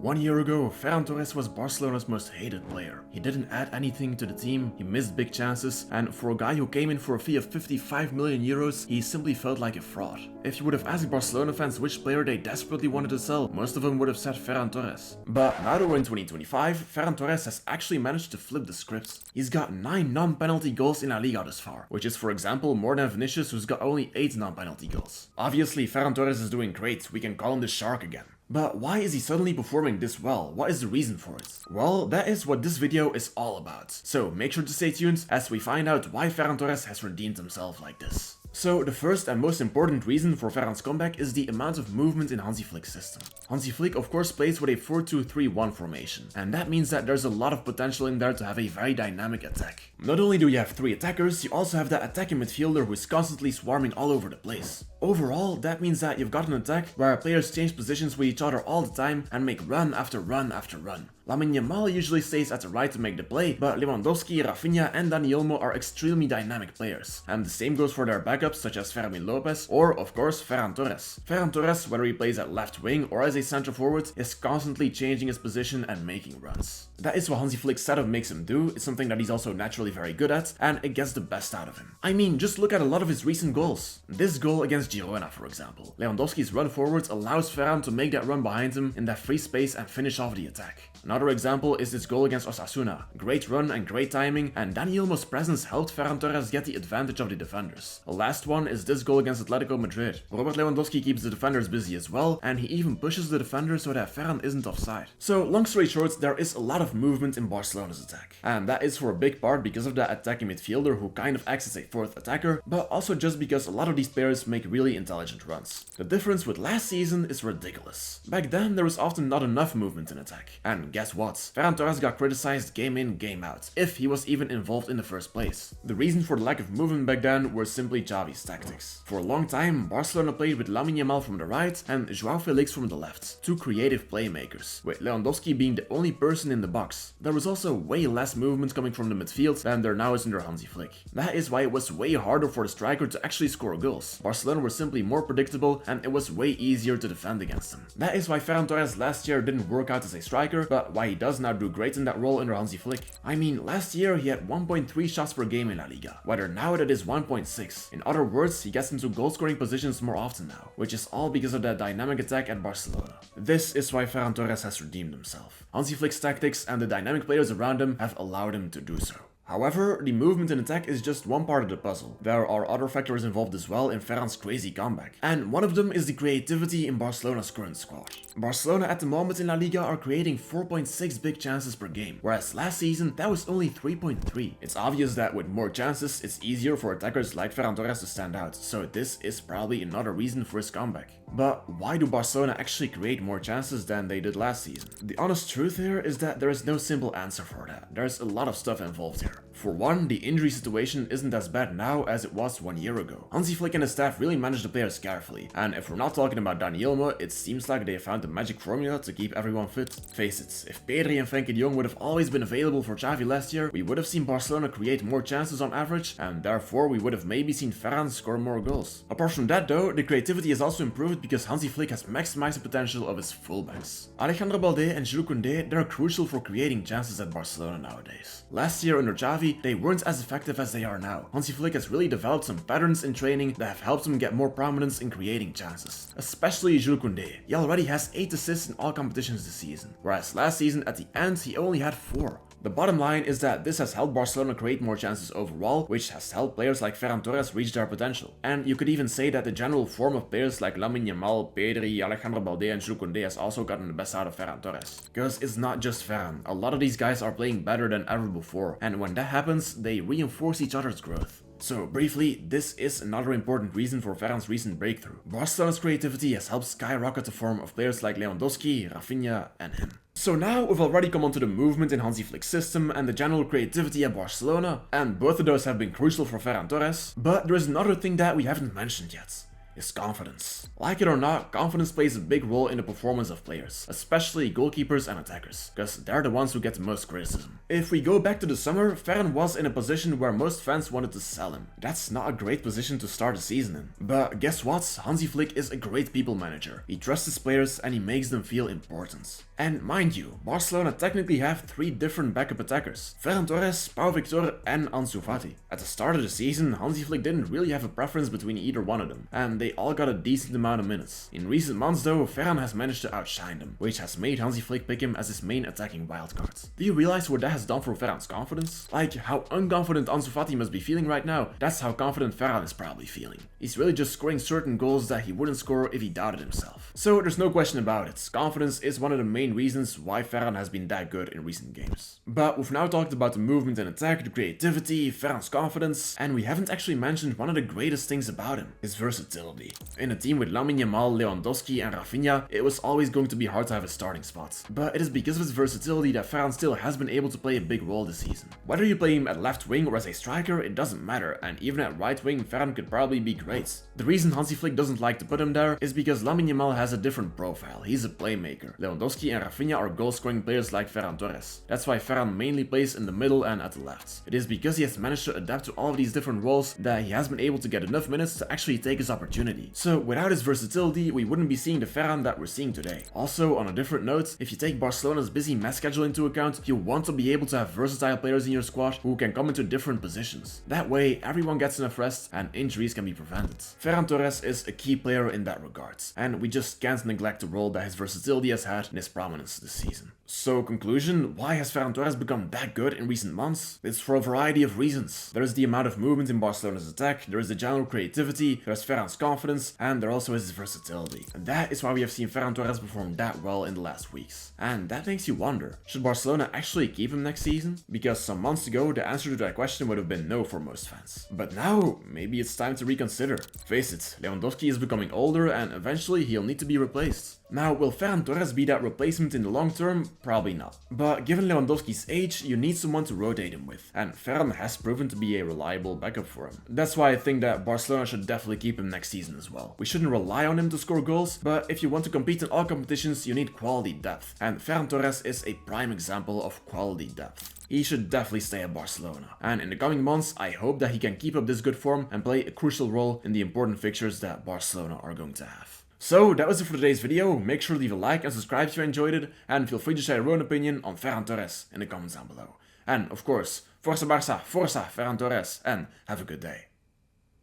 1 year ago, Ferran Torres was Barcelona's most hated player. He didn't add anything to the team, he missed big chances, and for a guy who came in for a fee of 55 million euros, he simply felt like a fraud. If you would have asked Barcelona fans which player they desperately wanted to sell, most of them would have said Ferran Torres. But now that we're in 2025, Ferran Torres has actually managed to flip the script. He's got 9 non-penalty goals in La Liga thus far, which is for example more than Vinicius, who's got only 8 non-penalty goals. Obviously, Ferran Torres is doing great, we can call him the shark again. But why is he suddenly performing this well? What is the reason for it? Well, that is what this video is all about. So make sure to stay tuned as we find out why Ferran Torres has redeemed himself like this. So the first and most important reason for Ferran's comeback is the amount of movement in Hansi Flick's system. Hansi Flick of course plays with a 4-2-3-1 formation, and that means that there's a lot of potential in there to have a very dynamic attack. Not only do you have 3 attackers, you also have that attacking midfielder who is constantly swarming all over the place. Overall, that means that you've got an attack where players change positions with each other all the time and make run after run after run. Lamine Yamal usually stays at the right to make the play, but Lewandowski, Rafinha and Dani Olmo are extremely dynamic players. And the same goes for their backups such as Fermin Lopez or, of course, Ferran Torres. Ferran Torres, whether he plays at left wing or as a centre forward, is constantly changing his position and making runs. That is what Hansi Flick's setup makes him do, it's something that he's also naturally very good at, and it gets the best out of him. I mean, just look at a lot of his recent goals. This goal against Girona, for example. Lewandowski's run forward allows Ferran to make that run behind him in that free space and finish off the attack. Another example is this goal against Osasuna. Great run and great timing, and Dani Olmo's presence helped Ferran Torres get the advantage of the defenders. The last one is this goal against Atletico Madrid. Robert Lewandowski keeps the defenders busy as well, and he even pushes the defender so that Ferran isn't offside. So long story short, there is a lot of movement in Barcelona's attack. And that is for a big part because of that attacking midfielder who kind of acts as a 4th attacker, but also just because a lot of these players make really intelligent runs. The difference with last season is ridiculous. Back then there was often not enough movement in attack. And guess what? Ferran Torres got criticized game in, game out, if he was even involved in the first place. The reason for the lack of movement back then were simply Xavi's tactics. For a long time, Barcelona played with Lamine Yamal from the right and Joao Felix from the left, 2 creative playmakers, with Lewandowski being the only person in the box. There was also way less movement coming from the midfield than there now is under Hansi Flick. That is why it was way harder for the striker to actually score goals. Barcelona were simply more predictable and it was way easier to defend against them. That is why Ferran Torres last year didn't work out as a striker, but why he does now do great in that role under Hansi Flick. I mean, last year he had 1.3 shots per game in La Liga, whether now that is 1.6. In other words, he gets into goal scoring positions more often now, which is all because of that dynamic attack at Barcelona. This is why Ferran Torres has redeemed himself. Hansi Flick's tactics and the dynamic players around him have allowed him to do so. However, the movement in attack is just one part of the puzzle. There are other factors involved as well in Ferran's crazy comeback. And one of them is the creativity in Barcelona's current squad. Barcelona at the moment in La Liga are creating 4.6 big chances per game, whereas last season that was only 3.3. It's obvious that with more chances, it's easier for attackers like Ferran Torres to stand out, so this is probably another reason for his comeback. But why do Barcelona actually create more chances than they did last season? The honest truth here is that there is no simple answer for that. There's a lot of stuff involved here. For one, the injury situation isn't as bad now as it was 1 year ago. Hansi Flick and his staff really manage the players carefully, and if we're not talking about Dani Olmo, it seems like they found the magic formula to keep everyone fit. Face it, if Pedri and Frenkie de Jong would have always been available for Xavi last year, we would have seen Barcelona create more chances on average, and therefore we would have maybe seen Ferran score more goals. Apart from that though, the creativity has also improved because Hansi Flick has maximized the potential of his fullbacks. Alejandro Balde and Jules Koundé, they're crucial for creating chances at Barcelona nowadays. Last year under Xavi, they weren't as effective as they are now. Hansi Flick has really developed some patterns in training that have helped him get more prominence in creating chances. Especially Jules Koundé. He already has 8 assists in all competitions this season, whereas last season at the end he only had 4. The bottom line is that this has helped Barcelona create more chances overall, which has helped players like Ferran Torres reach their potential. And you could even say that the general form of players like Lamine Yamal, Pedri, Alejandro Balde and Jules Koundé has also gotten the best out of Ferran Torres. Because it's not just Ferran, a lot of these guys are playing better than ever before, and when that happens, they reinforce each other's growth. So briefly, this is another important reason for Ferran's recent breakthrough. Barcelona's creativity has helped skyrocket the form of players like Lewandowski, Rafinha and him. So now we've already come onto the movement in Hansi Flick's system and the general creativity at Barcelona, and both of those have been crucial for Ferran Torres, but there is another thing that we haven't mentioned yet. is confidence. Like it or not, confidence plays a big role in the performance of players, especially goalkeepers and attackers, because they're the ones who get the most criticism. If we go back to the summer, Ferran was in a position where most fans wanted to sell him. That's not a great position to start the season in. But guess what? Hansi Flick is a great people manager. He trusts his players and he makes them feel important. And mind you, Barcelona technically have 3 different backup attackers: Ferran Torres, Pau Victor and Ansu Fati. At the start of the season, Hansi Flick didn't really have a preference between either one of them, and they all got a decent amount of minutes. In recent months though, Ferran has managed to outshine them, which has made Hansi Flick pick him as his main attacking wildcard. Do you realize what that has done for Ferran's confidence? Like how unconfident Ansu Fati must be feeling right now, that's how confident Ferran is probably feeling. He's really just scoring certain goals that he wouldn't score if he doubted himself. So there's no question about it, confidence is one of the main reasons why Ferran has been that good in recent games. But we've now talked about the movement and attack, the creativity, Ferran's confidence, and we haven't actually mentioned one of the greatest things about him, his versatility. In a team with Lamine Yamal, Lewandowski and Rafinha, it was always going to be hard to have a starting spot. But it is because of his versatility that Ferran still has been able to play a big role this season. Whether you play him at left wing or as a striker, it doesn't matter, and even at right wing, Ferran could probably be great. The reason Hansi Flick doesn't like to put him there is because Lamine Yamal has a different profile. He's a playmaker. Lewandowski and Rafinha are goal-scoring players like Ferran Torres. That's why Ferran mainly plays in the middle and at the left. It is because he has managed to adapt to all of these different roles that he has been able to get enough minutes to actually take his opportunity. So without his versatility, we wouldn't be seeing the Ferran that we're seeing today. Also, on a different note, if you take Barcelona's busy match schedule into account, you want to be able to have versatile players in your squad who can come into different positions. That way, everyone gets enough rest and injuries can be prevented. Ferran Torres is a key player in that regard, and we just can't neglect the role that his versatility has had in his prominence this season. So conclusion, why has Ferran Torres become that good in recent months? It's for a variety of reasons. There is the amount of movement in Barcelona's attack, there is the general creativity, there's Ferran's confidence, and there also is his versatility. And that is why we have seen Ferran Torres perform that well in the last weeks. And that makes you wonder, should Barcelona actually keep him next season? Because some months ago, the answer to that question would have been no for most fans. But now, maybe it's time to reconsider. Face it, Lewandowski is becoming older and eventually he'll need to be replaced. Now, will Ferran Torres be that replacement in the long term? Probably not. But given Lewandowski's age, you need someone to rotate him with, and Ferran has proven to be a reliable backup for him. That's why I think that Barcelona should definitely keep him next season as well. We shouldn't rely on him to score goals, but if you want to compete in all competitions, you need quality depth, and Ferran Torres is a prime example of quality depth. He should definitely stay at Barcelona. And in the coming months, I hope that he can keep up this good form and play a crucial role in the important fixtures that Barcelona are going to have. So that was it for today's video. Make sure to leave a like and subscribe if you enjoyed it, and feel free to share your own opinion on Ferran Torres in the comments down below. And of course, Força Barça, Força Ferran Torres, and have a good day.